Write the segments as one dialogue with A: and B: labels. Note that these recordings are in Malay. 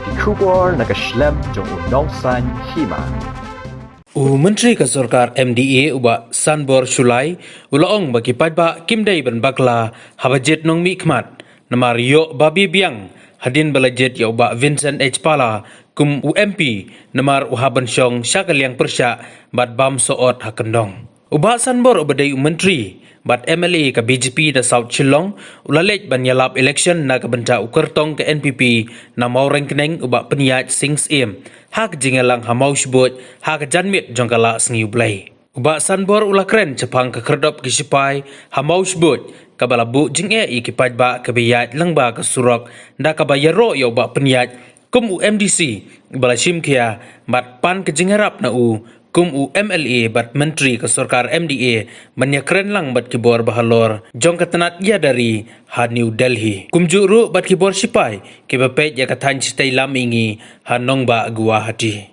A: Kikubor nakaslem jong unongsan hima.
B: Menteri ke Sarkar MDA uba Sanbor Shulai ulaong bagi padba kimdai ban bakla habajet nong mikmat namar yo babi biang hadin balajet ya uba Vincent H Pala kum UMP namar uhaban syong syakaliang persya bat bam soot hakendong uba Sanbor ubadai menteri bat MLA ke BJP da South Chilong ulalej ban yalap election na kabenta ukertong ke NPP na maureng keneng uba peniat sings im hak jingalang hamau sebut hak janmit jongkala sengiu blai uba Sanbor ulakren cepang ke kerdop kisipai hamau sebut kabala bu jing'e ikipaj ba kabiyat langba ke surok da kabayaro ya uba peniat kum UMDC bala simkia bat pan ke jingarap na kum MLA bat menteri ke Sarkar MDA menyakren lang bat kibor bahalor jong ketenat ia dari ha New Delhi kum juru bat kibor sipai kibapet ya katan citai lam ingi ha nong ba Guwahati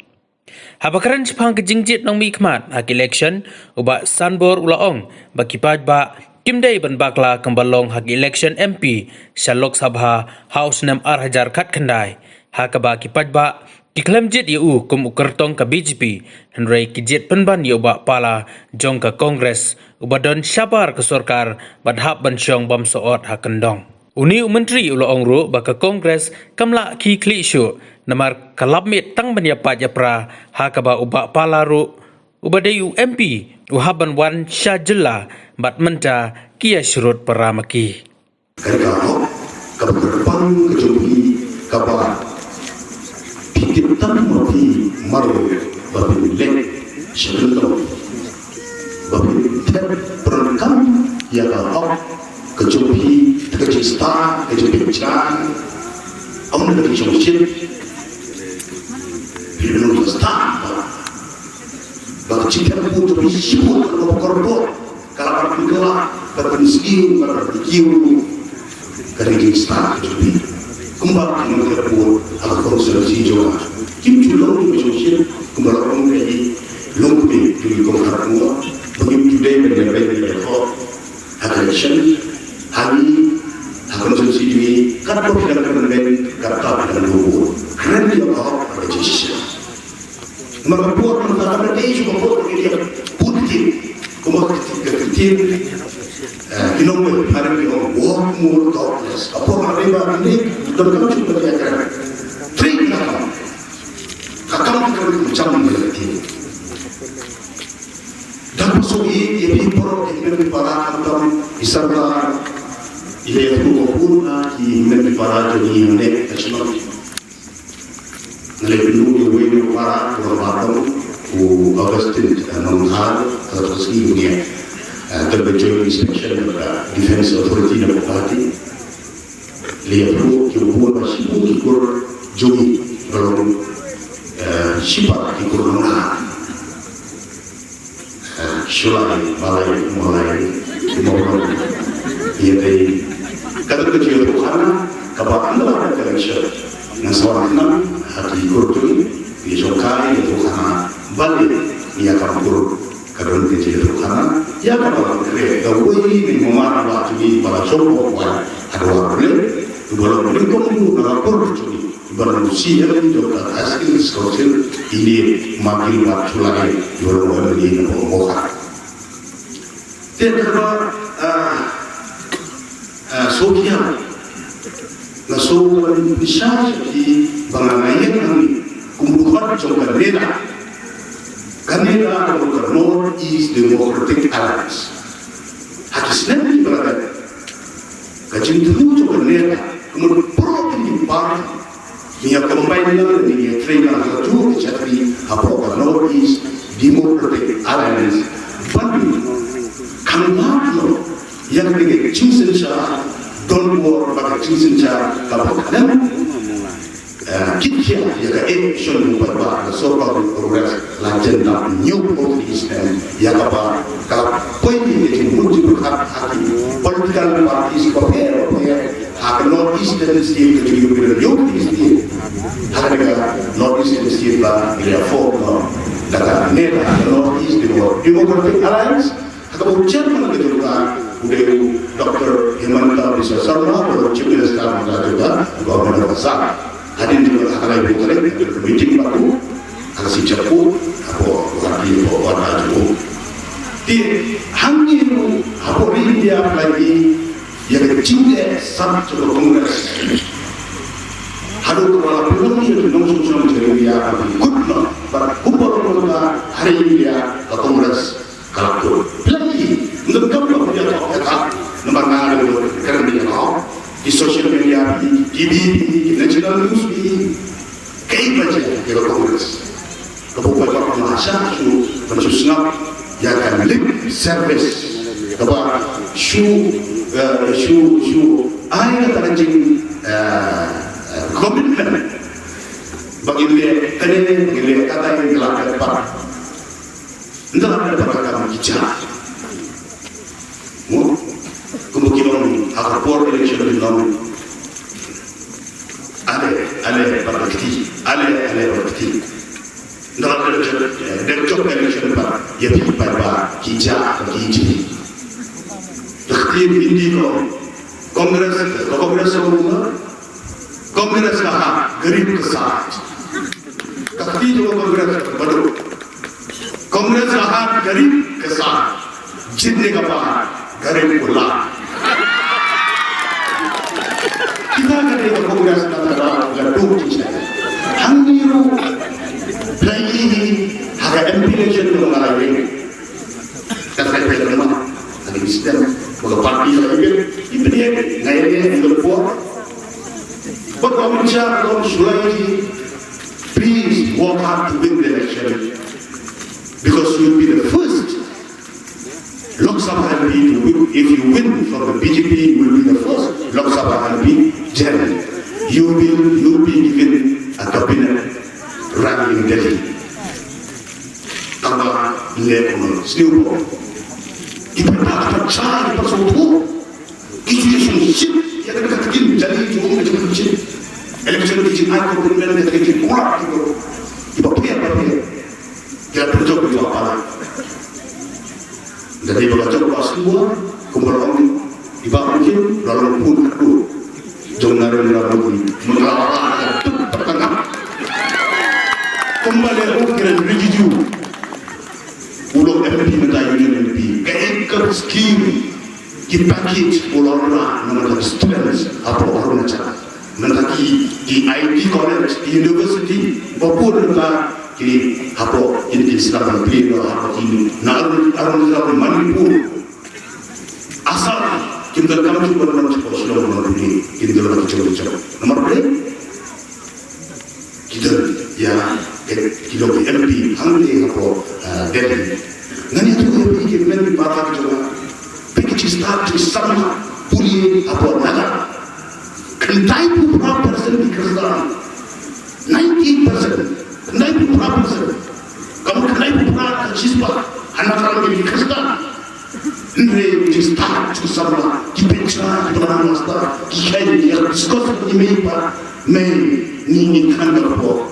B: habakaran sipang kejingjit nong mikmat hak election uba Sanbor ulaong bakipaj ba kimdai ban bakla kembalong hak election MP Shalok Sabha House nem Hajar Khat Khandai hakaba kipaj ba Kiklaim jet iu kum ukertong ke BJP Henry kijet penban iu bak pala jong ke Kongres ubadon syabar ke Sarkar badhap bansyong bam soot hakendong. Uni menteri ulo ongru bak ke Kongres kamla ki kli syu namar kalabmit tang banyapat japra hakaba ubak pala ru ubadai MP uhaban wan syajela bat menta kia syurut peramaki.
C: Kerana keberpang kecuali kabar kita mati maru babi lek sebelum babi terperangkam ya kalau kecuali kecista kecuali jangan orang lagi cuma belum start baru cita pun terus sibuk kalau korbo kalau orang gelap berpensiun berpensiun kerja start kecuali kembali ke dapur agar konservasi jawa kim julong di sosial kembali orang lagi lombe di kongkar semua begitu dia menjadi berhak agar seni hari akan konservasi ini karena tidak akan menjadi kata dengan dapur keren dia bahwa ada jenis maka buat menentang dia juga buat dia putih kembali ke Inong hari ini work more topless. Apa mereka ini terkena juga dia trik nak. Kakak kita macam berarti. Dan sugi ini pro ini para antam isarlah ile itu kopuna ini para jadi ini nasional. Nalipinu ini para korban Augustin Nonghar terus ini terbentuk inspection Defense Authority na Bupati lihat bu kibuan masih bu kikur jogi belum sifat kikur mana sulai mulai mau ia dari kata kecil itu karena kabar anda ada election yang seorang hati kikur jogi bisokai itu karena balik ia akan kikur kadang kecil itu karena ya kalau kita woi ni memang ada jadi pada sokong ada orang ni dalam lingkungan rapor jadi berusia ni juga hasil sosial ini makin waktu lagi dalam ini mengolah. Tetapi sosial, nasukan bisa di bangananya kami kumpulan juga beda. Kanila atau North East Democratic Alliance. Hadis nanti berada. Kajian itu juga nela. Kemudian provinsi parti yang combine dengan trainer satu jadi apa North East Democratic Alliance. Bagi kanal yang dengan cinta don't war bagi cinta kalau kalian kitchen yang election berbahasa soal progres lanjut dalam new policy yang apa kalau poin ini muncul hati political parties compare hak North Eastern state ke new policy hak North Eastern state lah dia form dalam nela North East Democratic Alliance hak ujian mana kejuruan udah Dr. Hemanta Biswa Sarma atau Chief Minister juga Governor Besar hadir juga kalai bukan meeting baru kasih cepu apa lagi apa tu di hangiru apa India lagi yang cinta satu kongres haru kepala pelong itu langsung sama India guna pada kubur hari India kongres kalau lagi untuk kamu dia tak nomor nang ada kerana dia di social media, di TV, di national news, di kaya baca yang kongres. Kebukaan penguasa itu mensusnap yang akan lip service kepada show ayat terjadi komitmen bagi dia kata yang gelap depan. Entah ada perkara bicara. Kemungkinan agar election di dalam ale berarti dalam election pada ya pada hijab hiji tertib indiko kongres umum kongres kah garib kesat tertib kongres baru kongres kah garib kesat jitne kapal garib pula kita akan ada kongres antara gaduh hangiru lagi harga MP election itu mengalami terkait dengan ada sistem kalau parti lagi itu dia ngayanya itu buat berkomentar dalam Sulawesi please work hard to win the election because you will be the first Lok Sabha MP to win. If you win from the BJP, you will be the first Lok Sabha MP general. You will be given a cabinet rank in Delhi. Tambah lekono, sniupo. Ibadah percaya persautu. Itu yang sulit. Yang kita katakan jadi cuma macam macam. Election di China itu benar benar kita kurang. Ibadah apa? Kita berjuang di lapangan. Jadi kalau coba semua kumpulan dibangun lalu pun kedua jangan lalu melawan pertengah kembali ukir review ulang MP minta union MP keikut skim di package ulang nama students apa orang macam minta di IT college di university maupun minta di apa ini Islam beliau apa ini nalar Islam Manipur asal kita kami juga dalam sekolah Islam ini kita dalam coba nomor berapa kita ya kita MP hamil apa Delhi nanti itu MP kita nanti bapak coba pergi start di sama pulih apa naga kentai pun berapa persen di kerajaan 90%. Kenai berapa persen? Kamu kenai berapa siswa? Anak-anak yang dikerjakan, ini distak bersama, dipencah, dibangun master, dikai, diskos, dimeipa, ni kantor po,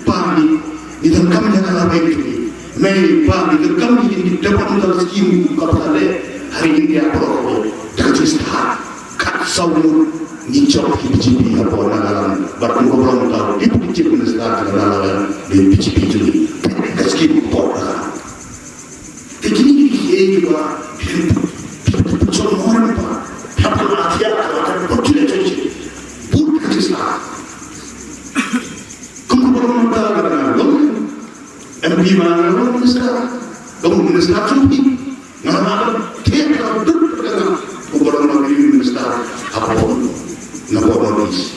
C: pami, ni dalam kami yang akan itu, pami, dalam kami yang dapat dalam skim kapal hari ini apa po, dengan distak, kat saulu. Ni cakap BJP apa orang baru ngobrol tahu itu BJP mesti ada di BJP itu skip pot begini juga cuma orang apa apa latihan apa tujuan cuci pun kerja kamu baru tahu MP mana kamu minister cuci nama tiap kali kamu baru minister apa Napoleonis.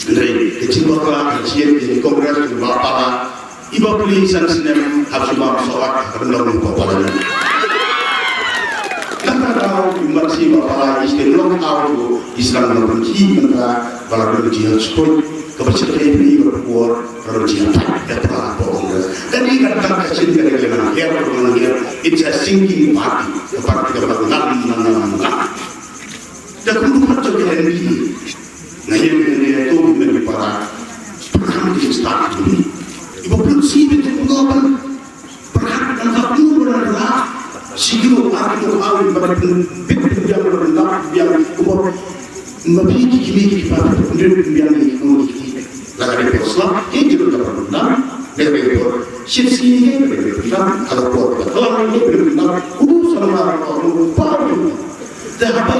C: Dari kecil bapa kecil di kongres di bapa ibu beli sana sini harus bawa soal kerana bapa lagi. Karena tahu masih bapa istilah tahu Islam berbenci mereka kalau berbenci harus pun kepercayaan ini berkuat berbenci apa kongres. Dan ini kadang kecil dari mana here it's a sinking party kepada dan untuk percaya diri, nah ini itu menjadi para perkara di start ini. Ibu prinsip itu mengapa perkara dan faktor adalah sigur aku awal pada yang berendah yang umur memiliki kimi pada penduduk yang ini lagi persla, ini juga berbeda. Dari sisi ini berbeda. Kalau kalau ini berbeda, udah sama orang baru. Tapi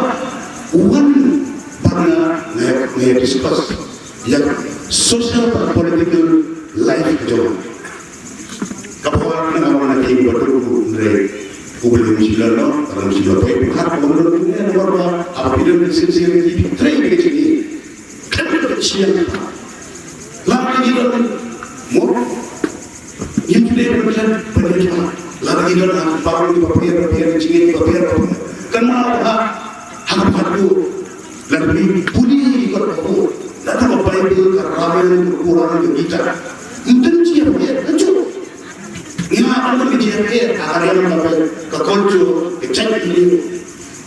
C: uang pada discuss yang social and political life jauh. Kapal orang nanti berdua dari kubur Muslim orang Muslim itu har orang ini orang apabila sisi ini terakhir ini siapa lagi dalam mau itu dia berjalan berjalan lagi dalam paru di papir cingin papir kenapa hak lalu puli kalau lalu apa itu kerabat kurang kita itu siapa ya itu ina alam di jere agar yang ke kultur ke cakap ini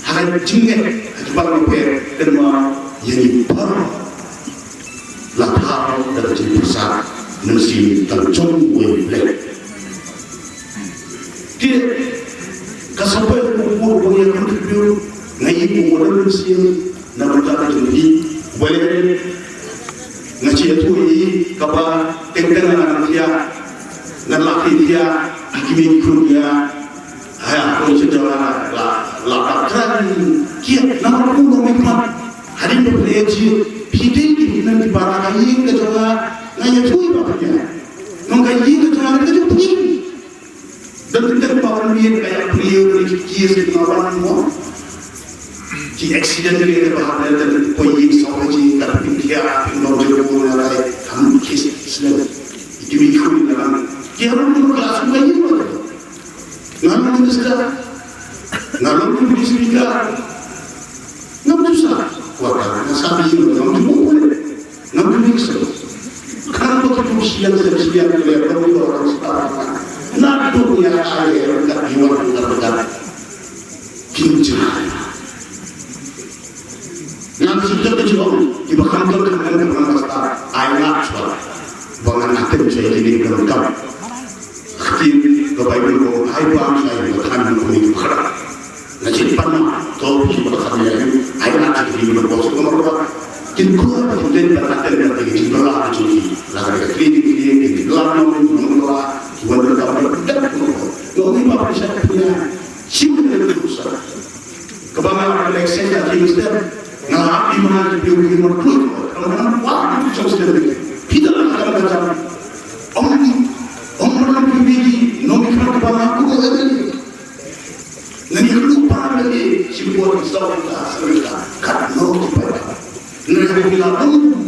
C: agar jingga jepang per dan yang baru lakar dan jadi besar nasi terjun boleh dia kasapai umur boleh kontribut ngaji umur nasi nak jadi boleh ngaji itu kapa tenggelam dia nalaki dia kimi kunya ayah pun sejarah la patran kia nama pun memang hari ini berleji pidei nanti barakai ke jawa nanya tuh bapaknya mengkaji ke jawa itu pun dan tidak pawan dia kayak beliau dari kia sekarang mau di accident dia berhadap dan poin sahaja tapi dia menolak mulai kamu kisah selalu kimi kunya dia orang kelas bayi tu, ngalam besar, ngalam bismillah, ngam susah, wakar, nasabi itu, ngam boleh, ngam bisa. Kalau kita siang lepas itu orang sekarang, nak dunia air tak jual berdekat, kincah. Ngam sudah terjual, ibu kantor dengan pasar, ayat suara, bangan akhir saya jadi berdekat. Tim kebaik itu hai bang saya bertahan untuk bergerak. Nanti panah tahu kita bergerak ni, hai nak jadi berbos nomor 2. Kita kemudian berkata dengan ini belah jadi, lalu kritik ini gelar nomor 2, buat berdapat berdapat nomor. Kami bapa saya punya cinta dengan besar. Kebanggaan Alexei dan Mister, ngah iman beliau nomor 2. Kalau wah itu sudah kita akan berjalan. Orang pribadi, nomi kerana bapa aku ada ni. Nanti lupa lagi si buat Islam kita, kat nomi pada. Nanti bilang nomi,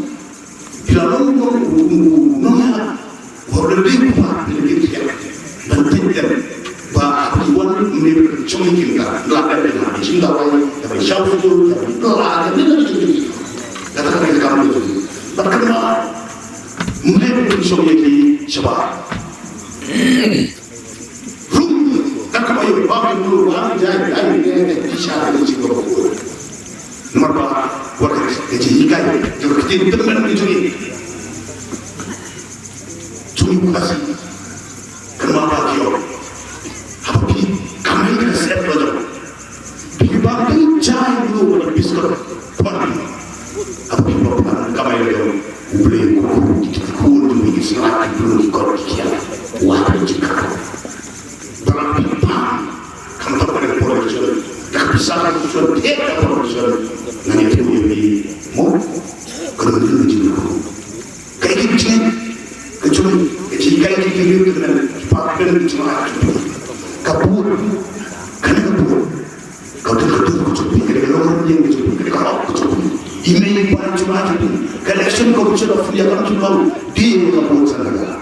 C: orang lebih kuat lebih siap. Dan tidak, bah tuan ini cuma kita, lakukan dengan cinta wajib, tapi syaukur, tapi doa, tapi itu. Katakan kamu itu, bagaimana? Mulai bersuara ini sebab. Tak kau yang bapa dulu, bapa jadi isyarat itu juga. Nomor 4, buat kerja ikai, juga kita teman itu ni. Cuma kasih, kenapa dia? Apa kami kena set belajar. Bapa tu jai dulu pada biskut, pun. Apa bapa kami dia? Boleh kau ni sekarang belum kau kian. Wajib juga. Dalam pipa, kamu tak boleh produksi. Tak bisa produksi, tidak produksi. Nanti itu jadi mau kemudian juga. Kayak gitu, kecuali jika itu dengan pakai cuma kabur, kan kabur. Kau tu kecuali kalau yang kecuali kalau kecuali email pun cuma itu. Collection kau sudah free akan cuma dia kabur sana.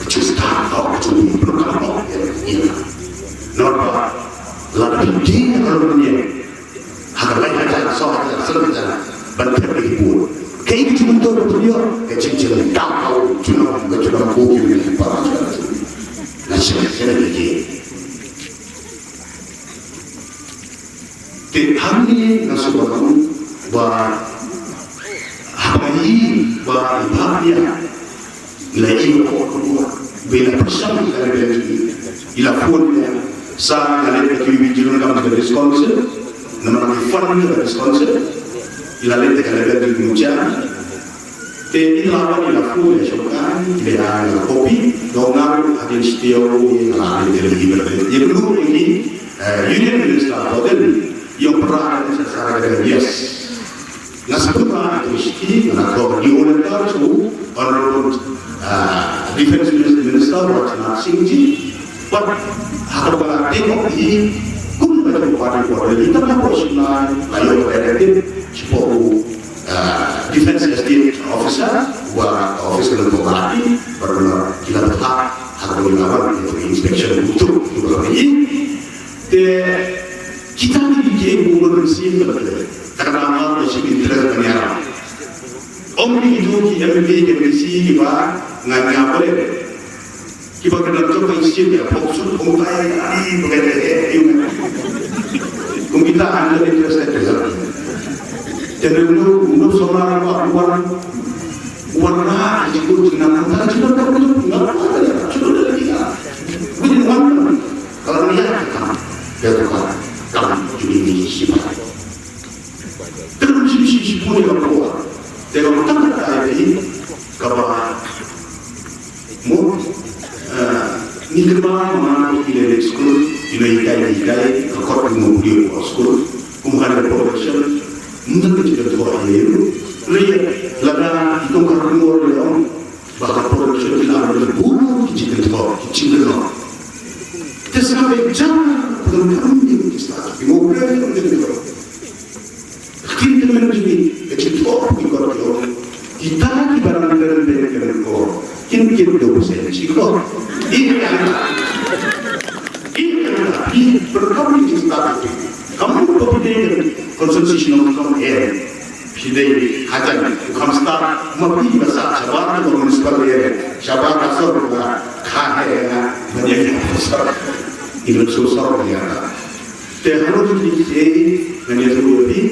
C: Kecista atau kecuri berkala ini, normal. Lalu dia kalau dia harga yang soal sebenarnya banyak ribu. Kayak itu bentuk dia kecil tahu cuma kopi yang parah. Nasi lagi. Kami nasi baru hari bahaya. Lagi bila bersama dengan ila pun sa kali itu bijulun kami dari sponsor, nama fund dari sponsor, ila lete kali dari muncul, Te ilawan ila fu ya shokan ila kopi donar adin stio ila adin delivery. Yang kedua ini Union Minister Hotel yang pernah secara yes. Nasabah Kristi atau diulantar su Honorable Defense Minister Rajnath Singh ji, but harga tengok ini kun pada kuat kita nak posna layu relatif seporu Defense Estate Officer wa officer legislasi baru kita berhak harga lawan itu inspection untuk ini. Kita ni dia bukan sih betul. Karena masih interest banyak. Om itu kita beli kemisi kita nggak boleh. Kita kena coba isi dia fokus umpai ini begitu. Kita ada interest itu. Jadi dulu seorang warna itu dengan antara sudah nggak sudah lagi. Bukan kalau dia dia kalau ini siapa? Terus sisi pun yang keluar. Dengan tanda ini kabar mu ni kerana mana kita sekolah ini ikai korban mobil sekolah kemudian production mungkin kita tuh air lihat lada itu karena orang bahkan production tidak ada bulu kita tuh sampai jangan kami kita mobil kita menjadi kecil kita di barang dari kor kita dosen sikor ini berkali kita kamu berpikir konsumsi non air Pidei hajan kamu start mapi bahasa Jawa atau municipal air Jawa kasar kahena banyak besar itu susah ya. Teknologi ini menjadi lebih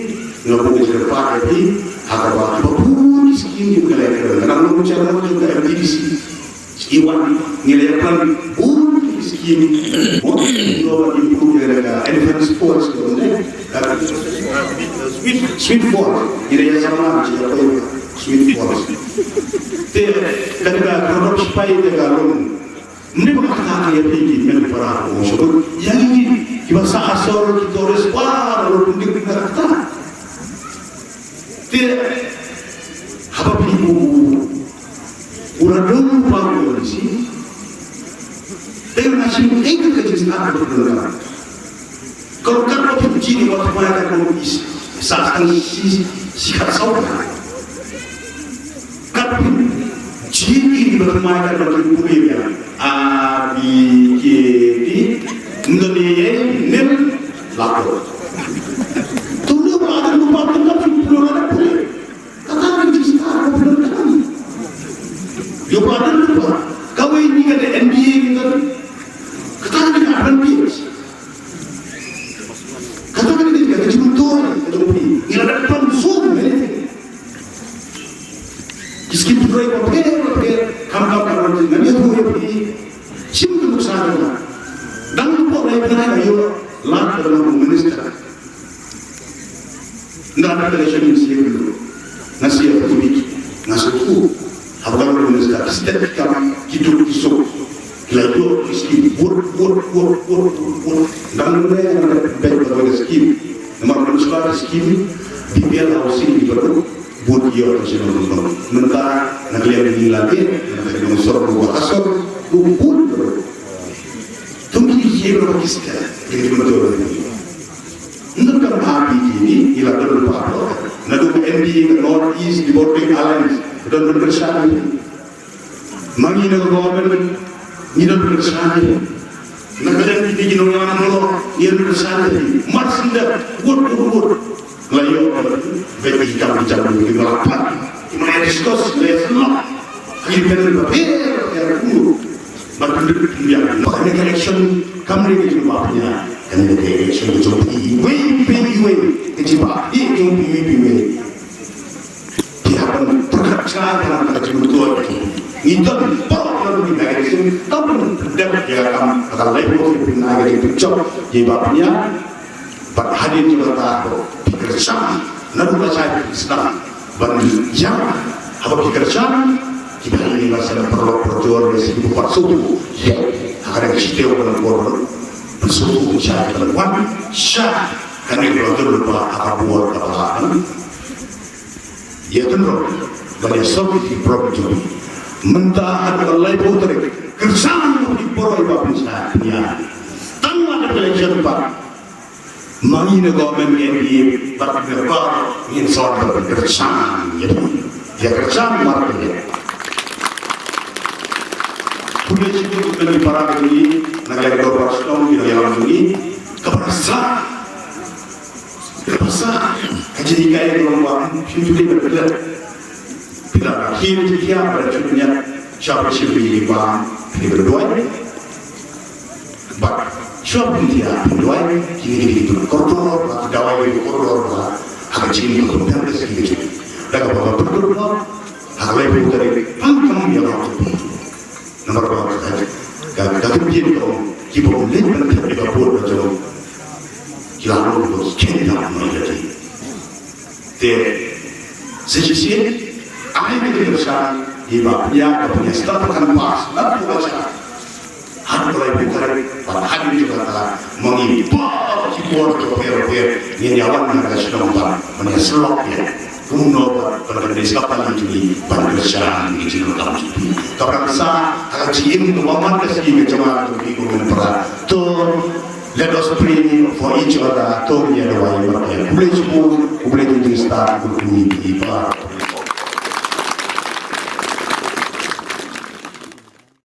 C: ngapu serba ini agak apapun skin juga lagi. Karena mau cara juga MDC, iwan nilai plan pun skin, mau nggak improve juga advance force tu, sweet force, nilai sama macam apa sweet force. Ketika produk supaya tergalon. Ini berkata yang tinggi dengan para pengusaha. Yang ini bahasa asal kita harus walaupun kita kata tidak apa ibu udah dulu bangun sih. Dengan nasib itu kejeniskan berdengar. Kalau kan kita ciri waktu mereka komunis saat ini sikat saudara. Kan ciri bermain dalam dunia. A, B, K, D, Indonesia, Nil, Lapor. Tunggu ada lupa tentang plural boleh. Katakan di sana plural. Lupa ada lupa. Kau ini ada NBA gitu. Katakan ada NBA. Katakan ini ada jumlah ini ada langsung. Iskin tuh kamu nanti tu yang simpan bersama. Dan kau lagi nak ayo lat dalam minister. Nggak ada election siapa dulu. Nasi apa tu? Nasi tu. Abang minister setiap kali hidup kisah. Lalu iskin word. Dan mereka nak baik dalam iskin. Nama minister iskin BPL housing itu. Buat dia orang mentara negara ini lagi negara Mesir buat asal bukan tunggu dia berkisah ini betul negara api ini ialah berapa negara ND North East Development Alliance dan berkesan mangi negara government ini dan berkesan negara ini jinongan Allah ia berkesan marsinda buat layu bagi jam di melapan dimana diskus level ini benar berpendek yang nak election kami ni jumlahnya dan election jumlah way kecipa ini way dia akan terkacau dalam kejutan itu perlu election tapi tidak dia akan level pindah itu job jibabnya hadir juga tahu kerjaan, namun saya Islam berjamaah Apa pekerjaan kita ini masalah perlu perjuangan dari segi bersuatu ya akan kita orang bersuatu mencari keluhan syah kan itu lupa apa buat apa ya tentu banyak soal di problem mentah ada lagi putri kerjaan di poroi bapisa ya tangan ada election pak mangina government NDA berapa ingin soal kerjaan ya kerjaan market Punya cikgu dengan para ini negara Doraston di dalam ini keberasa jadi kaya gelombang hidup berbeda bila hidup dia pada contohnya siapa sih beri bang ini berdua bak siapa dia berdua ini itu koridor dawai koridor akan jadi koridor bersih dalam bapak berdua hal lain dari pangkang yang nomor dua kata begini kalau kita boleh menjadi kapur macam kita harus kena menjadi te sejisi akhirnya kita bersama di bawahnya punya staf akan pas nanti baca harus mulai bukan pada hari juga kita mengimpor kipor per ini awal mereka sudah mempunyai slot ya kuno pada desa ini pada kerjaan di sini dalam itu. Karena saya akan cium kemampuan kesini macam itu di komentar. To let us pray for each other. To ya doa yang boleh sebut, boleh jadi start, boleh di